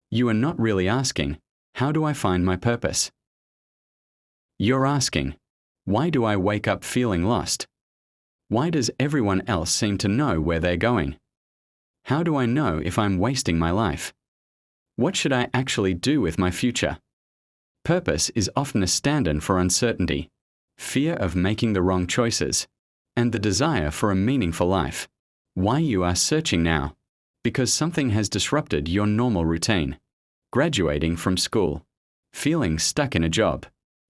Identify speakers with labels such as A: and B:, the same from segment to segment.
A: You are not really asking, how do I find my purpose? You're asking, why do I wake up feeling lost? Why does everyone else seem to know where they're going? How do I know if I'm wasting my life? What should I actually do with my future? Purpose is often a stand-in for uncertainty, fear of making the wrong choices, and the desire for a meaningful life. Why you are searching now? Because something has disrupted your normal routine. Graduating from school, feeling stuck in a job,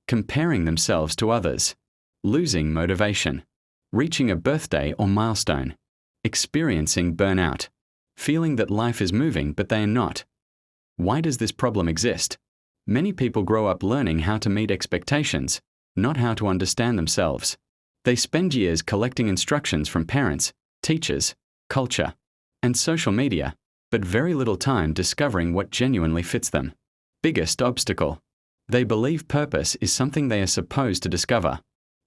A: comparing themselves to others, losing motivation, reaching a birthday or milestone, experiencing burnout, feeling that life is moving but they are not. Why does this problem exist? Many people grow up learning how to meet expectations, not how to understand themselves. They spend years collecting instructions from parents, teachers, culture, and social media, but very little time discovering what genuinely fits them. Biggest obstacle. They believe purpose is something they are supposed to discover,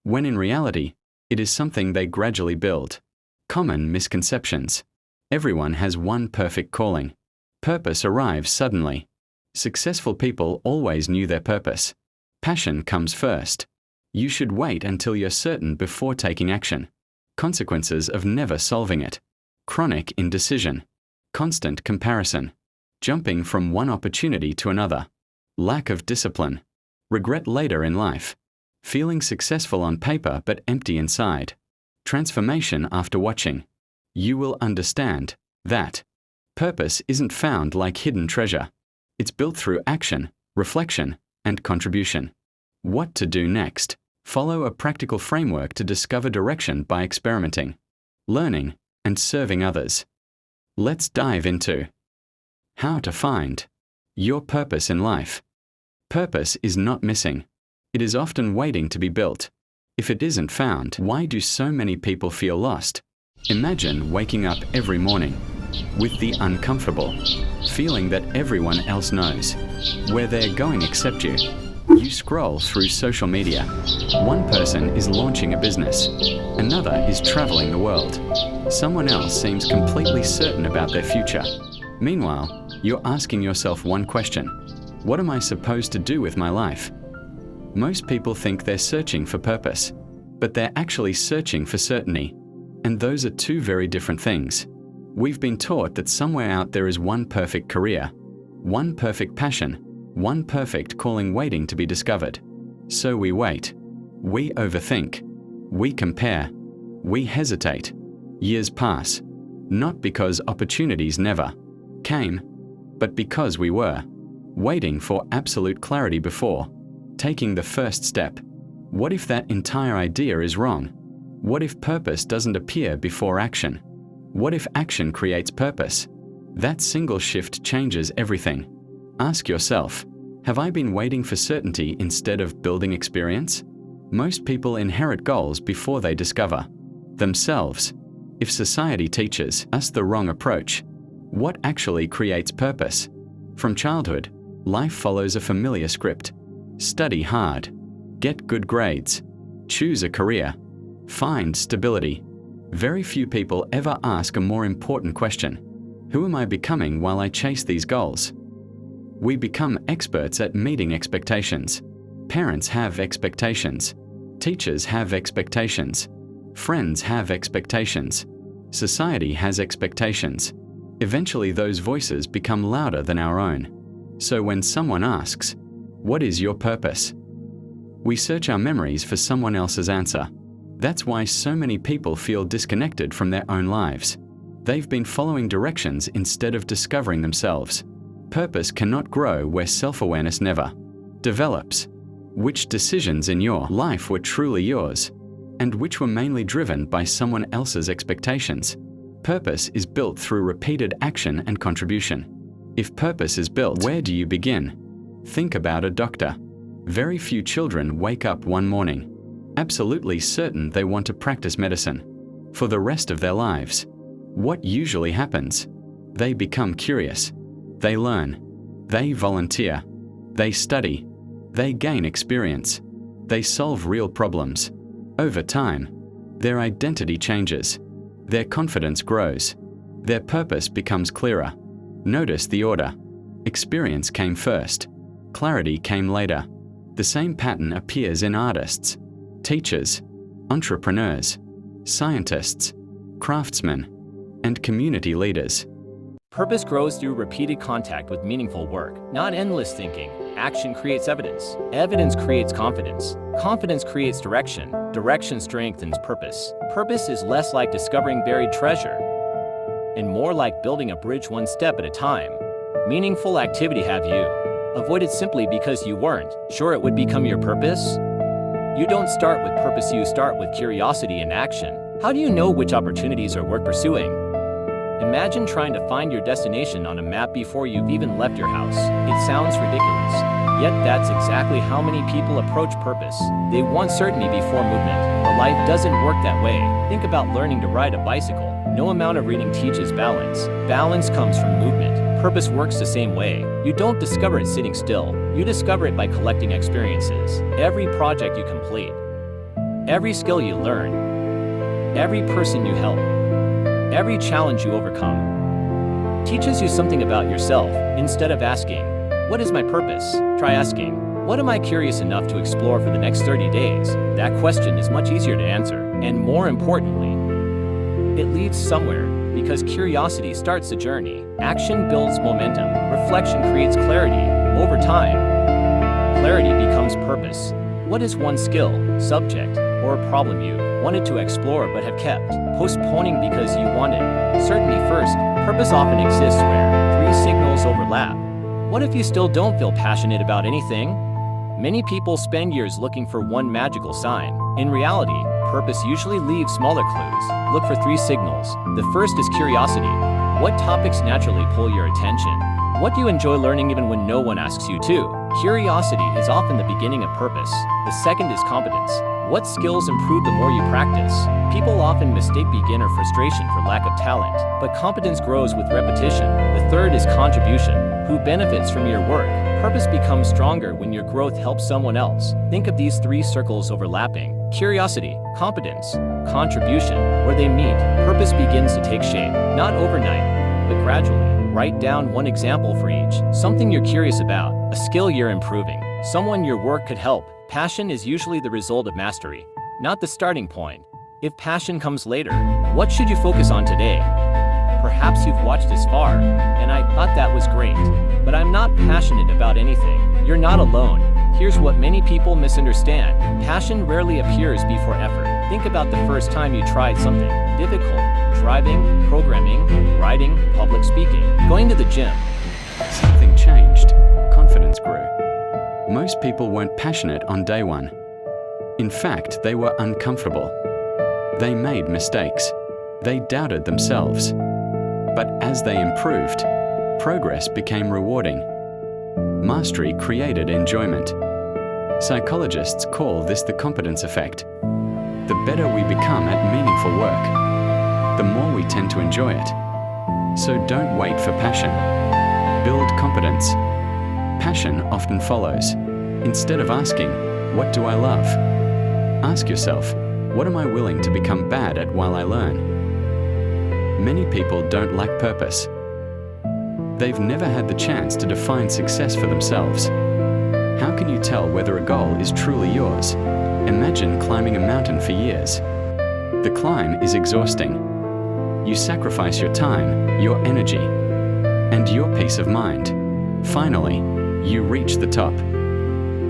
A: when in reality, it is something they gradually build. Common misconceptions. Everyone has one perfect calling. Purpose arrives suddenly. Successful people always knew their purpose. Passion comes first. You should wait until you're certain before taking action. Consequences of never solving it. Chronic indecision. Constant comparison. Jumping from one opportunity to another. Lack of discipline. Regret later in life. Feeling successful on paper but empty inside. Transformation after watching. You will understand that purpose isn't found like hidden treasure. It's built through action, reflection, and contribution. What to do next? Follow a practical framework to discover direction by experimenting, learning, and serving others. Let's dive into how to find your purpose in life. Purpose is not missing. It is often waiting to be built. If it isn't found, why do so many people feel lost? Imagine waking up every morning with the uncomfortable feeling that everyone else knows where they're going except you. You scroll through social media. One person is launching a business. Another is traveling the world. Someone else seems completely certain about their future. Meanwhile, you're asking yourself one question. What am I supposed to do with my life? Most people think they're searching for purpose, but they're actually searching for certainty. And those are two very different things. We've been taught that somewhere out there is one perfect career, one perfect passion, one perfect calling waiting to be discovered. So we wait. We overthink. We compare. We hesitate. Years pass. Not because opportunities never came, but because we were waiting for absolute clarity before taking the first step. What if that entire idea is wrong? What if purpose doesn't appear before action? What if action creates purpose? That single shift changes everything. Ask yourself, have I been waiting for certainty instead of building experience? Most people inherit goals before they discover themselves. If society teaches us the wrong approach, what actually creates purpose? From childhood, life follows a familiar script. Study hard. Get good grades. Choose a career. Find stability. Very few people ever ask a more important question. Who am I becoming while I chase these goals? We become experts at meeting expectations. Parents have expectations. Teachers have expectations. Friends have expectations. Society has expectations. Eventually those voices become louder than our own. So when someone asks, "What is your purpose?" we search our memories for someone else's answer. That's why so many people feel disconnected from their own lives. They've been following directions instead of discovering themselves. Purpose cannot grow where self-awareness never develops. Which decisions in your life were truly yours, and which were mainly driven by someone else's expectations? Purpose is built through repeated action and contribution. If purpose is built, where do you begin? Think about a doctor. Very few children wake up one morning absolutely certain they want to practice medicine for the rest of their lives. What usually happens? They become curious. They learn. They volunteer. They study. They gain experience. They solve real problems. Over time, their identity changes. Their confidence grows. Their purpose becomes clearer. Notice the order. Experience came first. Clarity came later. The same pattern appears in artists, teachers, entrepreneurs, scientists, craftsmen, and community leaders.
B: Purpose grows through repeated contact with meaningful work, not endless thinking. Action creates evidence. Evidence creates confidence. Confidence creates direction. Direction strengthens purpose. Purpose is less like discovering buried treasure and more like building a bridge one step at a time. Meaningful activity have you avoided simply because you weren't sure it would become your purpose? You don't start with purpose, you start with curiosity and action. How do you know which opportunities are worth pursuing? Imagine trying to find your destination on a map before you've even left your house. It sounds ridiculous, yet that's exactly how many people approach purpose. They want certainty before movement, but life doesn't work that way. Think about learning to ride a bicycle. No amount of reading teaches balance. Balance comes from movement. Purpose works the same way. You don't discover it sitting still. You discover it by collecting experiences. Every project you complete, every skill you learn, every person you help, every challenge you overcome teaches you something about yourself. Instead of asking, "What is my purpose?" try asking, "What am I curious enough to explore for the next 30 days?" That question is much easier to answer, and more importantly, it leads somewhere, because curiosity starts the journey. Action builds momentum. Reflection creates clarity. Over time, clarity becomes purpose. What is one skill, subject, or a problem you wanted to explore but have kept postponing because you wanted certainty first? Purpose often exists where three signals overlap. What if you still don't feel passionate about anything? Many people spend years looking for one magical sign. In reality, purpose usually leaves smaller clues. Look for three signals. The first is curiosity. What topics naturally pull your attention? What do you enjoy learning even when no one asks you to? Curiosity is often the beginning of purpose. The second is competence. What skills improve the more you practice? People often mistake beginner frustration for lack of talent, but competence grows with repetition. The third is contribution. Who benefits from your work? Purpose becomes stronger when your growth helps someone else. Think of these three circles overlapping: curiosity, competence, contribution. Where they meet, purpose begins to take shape, not overnight, but gradually. Write down one example for each. Something you're curious about, a skill you're improving, someone your work could help. Passion is usually the result of mastery, not the starting point. If passion comes later, what should you focus on today? Perhaps you've watched this far, and I thought that was great, but I'm not passionate about anything. You're not alone. Here's what many people misunderstand. Passion rarely appears before effort. Think about the first time you tried something difficult: driving, programming, writing, public speaking, going to the gym.
A: Something changed. Confidence grew. Most people weren't passionate on day one. In fact, they were uncomfortable. They made mistakes. They doubted themselves. But as they improved, progress became rewarding. Mastery created enjoyment. Psychologists call this the competence effect. The better we become at meaningful work, the more we tend to enjoy it. So don't wait for passion. Build competence. Passion often follows. Instead of asking, "What do I love?" ask yourself, "What am I willing to become bad at while I learn?" Many people don't lack purpose. They've never had the chance to define success for themselves. How can you tell whether a goal is truly yours? Imagine climbing a mountain for years. The climb is exhausting. You sacrifice your time, your energy, and your peace of mind. Finally, you reach the top,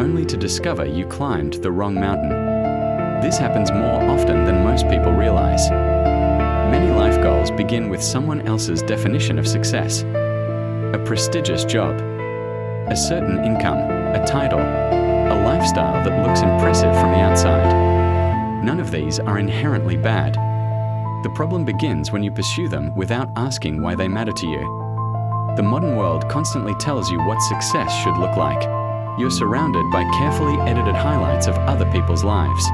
A: only to discover you climbed the wrong mountain. This happens more often than most people realize. Many life goals begin with someone else's definition of success. A prestigious job, a certain income, a title, a lifestyle that looks impressive from the outside. None of these are inherently bad. The problem begins when you pursue them without asking why they matter to you. The modern world constantly tells you what success should look like. You're surrounded by carefully edited highlights of other people's lives.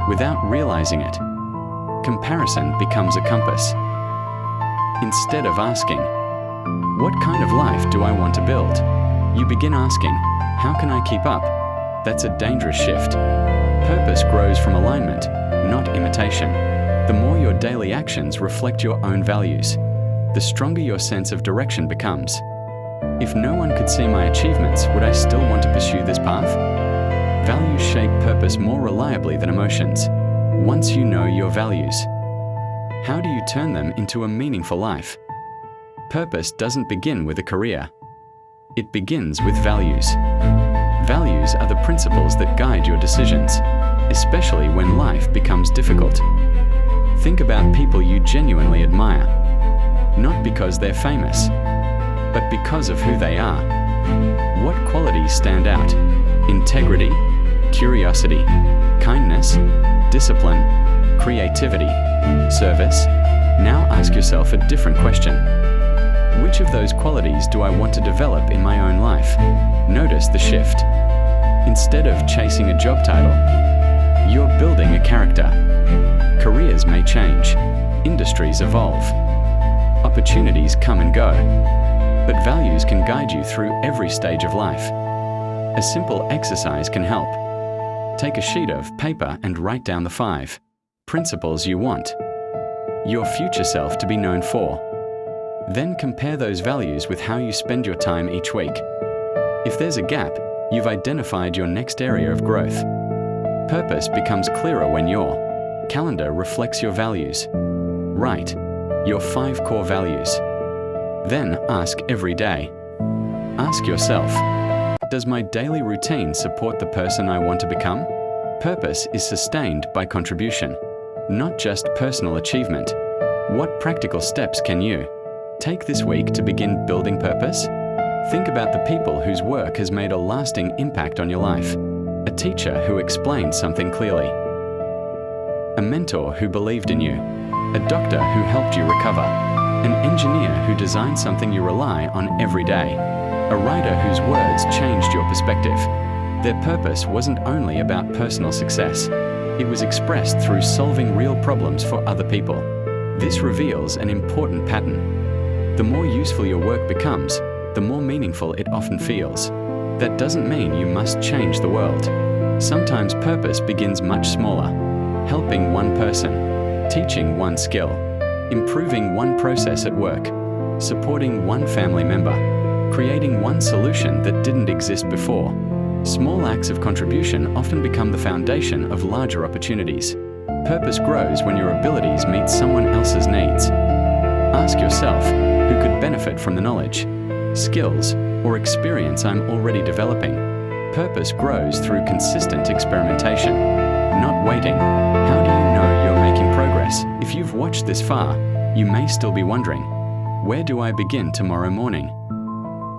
A: Without realizing it, comparison becomes a compass. Instead of asking, "What kind of life do I want to build?" you begin asking, "How can I keep up?" That's a dangerous shift. Purpose grows from alignment, not imitation. The more your daily actions reflect your own values, the stronger your sense of direction becomes. If no one could see my achievements, would I still want to pursue this path? Values shape purpose more reliably than emotions. Once you know your values, how do you turn them into a meaningful life? Purpose doesn't begin with a career. It begins with values. Values are the principles that guide your decisions, especially when life becomes difficult. Think about people you genuinely admire, not because they're famous, but because of who they are. What qualities stand out? Integrity, curiosity, kindness, discipline, creativity, service. Now ask yourself a different question. Which of those qualities do I want to develop in my own life? Notice the shift. Instead of chasing a job title, you're building a character. Careers may change, industries evolve, opportunities come and go, but values can guide you through every stage of life. A simple exercise can help. Take a sheet of paper and write down the 5 principles you want your future self to be known for. Then compare those values with how you spend your time each week. If there's a gap, you've identified your next area of growth. Purpose becomes clearer when your calendar reflects your values. Write your 5 core values. Then ask every day. Ask yourself, does my daily routine support the person I want to become? Purpose is sustained by contribution, not just personal achievement. What practical steps can you take this week to begin building purpose? Think about the people whose work has made a lasting impact on your life. A teacher who explained something clearly. A mentor who believed in you. A doctor who helped you recover. An engineer who designed something you rely on every day. A writer whose words changed your perspective. Their purpose wasn't only about personal success. It was expressed through solving real problems for other people. This reveals an important pattern. The more useful your work becomes, the more meaningful it often feels. That doesn't mean you must change the world. Sometimes purpose begins much smaller. Helping one person, teaching one skill, improving one process at work, supporting one family member, creating one solution that didn't exist before. Small acts of contribution often become the foundation of larger opportunities. Purpose grows when your abilities meet someone else's needs. Ask yourself, who could benefit from the knowledge, skills, or experience I'm already developing? Purpose grows through consistent experimentation, not waiting. How do you know you're making progress? If you've watched this far, you may still be wondering, where do I begin tomorrow morning?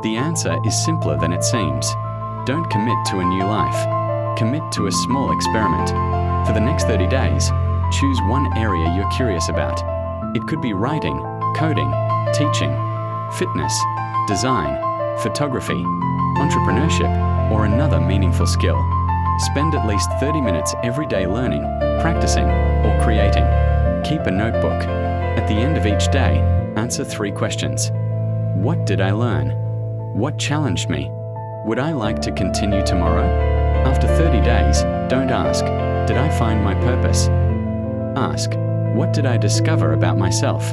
A: The answer is simpler than it seems. Don't commit to a new life. Commit to a small experiment. For the next 30 days, choose one area you're curious about. It could be writing, coding, teaching, fitness, design, photography, entrepreneurship, or another meaningful skill. Spend at least 30 minutes every day learning, practicing, or creating. Keep a notebook. At the end of each day, answer 3 questions. What did I learn? What challenged me? Would I like to continue tomorrow? After 30 days, don't ask, did I find my purpose? Ask, what did I discover about myself?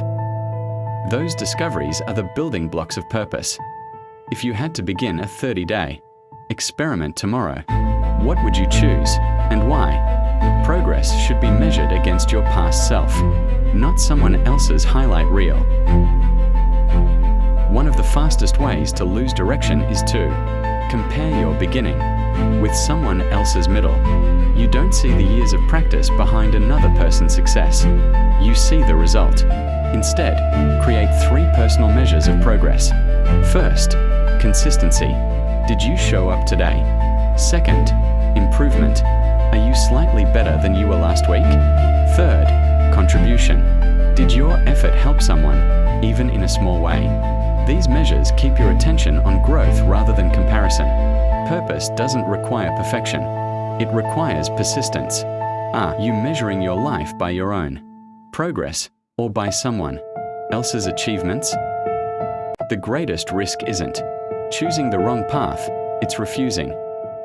A: Those discoveries are the building blocks of purpose. If you had to begin a 30-day experiment tomorrow, what would you choose and why? Progress should be measured against your past self, not someone else's highlight reel. One of the fastest ways to lose direction is to compare your beginning with someone else's middle. You don't see the years of practice behind another person's success. You see the result. Instead, create 3 personal measures of progress. First, consistency. Did you show up today? Second, improvement. Are you slightly better than you were last week? Third, contribution. Did your effort help someone, even in a small way? These measures keep your attention on growth rather than comparison. Purpose doesn't require perfection. It requires persistence. Are you measuring your life by your own progress or by someone else's achievements? The greatest risk isn't choosing the wrong path, it's refusing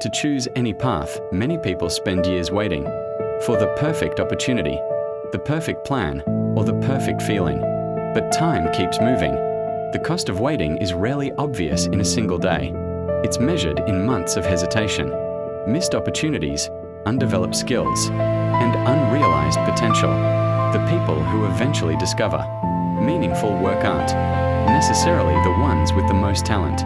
A: to choose any path. Many people spend years waiting for the perfect opportunity, the perfect plan, or the perfect feeling. But time keeps moving. The cost of waiting is rarely obvious in a single day. It's measured in months of hesitation, missed opportunities, undeveloped skills, and unrealized potential. The people who eventually discover meaningful work aren't necessarily the ones with the most talent.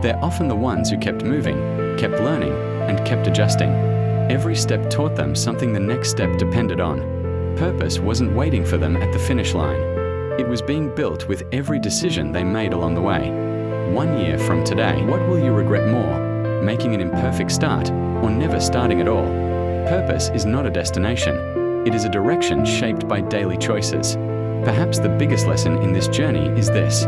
A: They're often the ones who kept moving, kept learning, and kept adjusting. Every step taught them something the next step depended on. Purpose wasn't waiting for them at the finish line. It was being built with every decision they made along the way. 1 year from today, what will you regret more? Making an imperfect start or never starting at all? Purpose is not a destination. It is a direction shaped by daily choices. Perhaps the biggest lesson in this journey is this: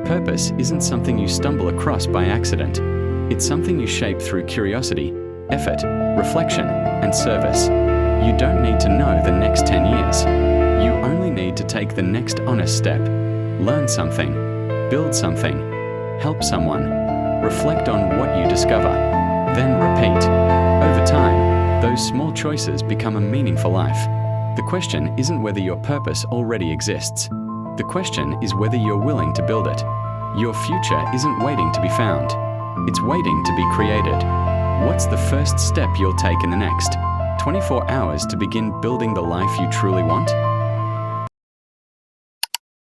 A: purpose isn't something you stumble across by accident. It's something you shape through curiosity, effort, reflection, and service. You don't need to know the next 10 years. You only need to take the next honest step. Learn something, build something, help someone, reflect on what you discover, then repeat. Over time, those small choices become a meaningful life. The question isn't whether your purpose already exists. The question is whether you're willing to build it. Your future isn't waiting to be found. It's waiting to be created. What's the first step you'll take in the next 24 hours to begin building the life you truly want?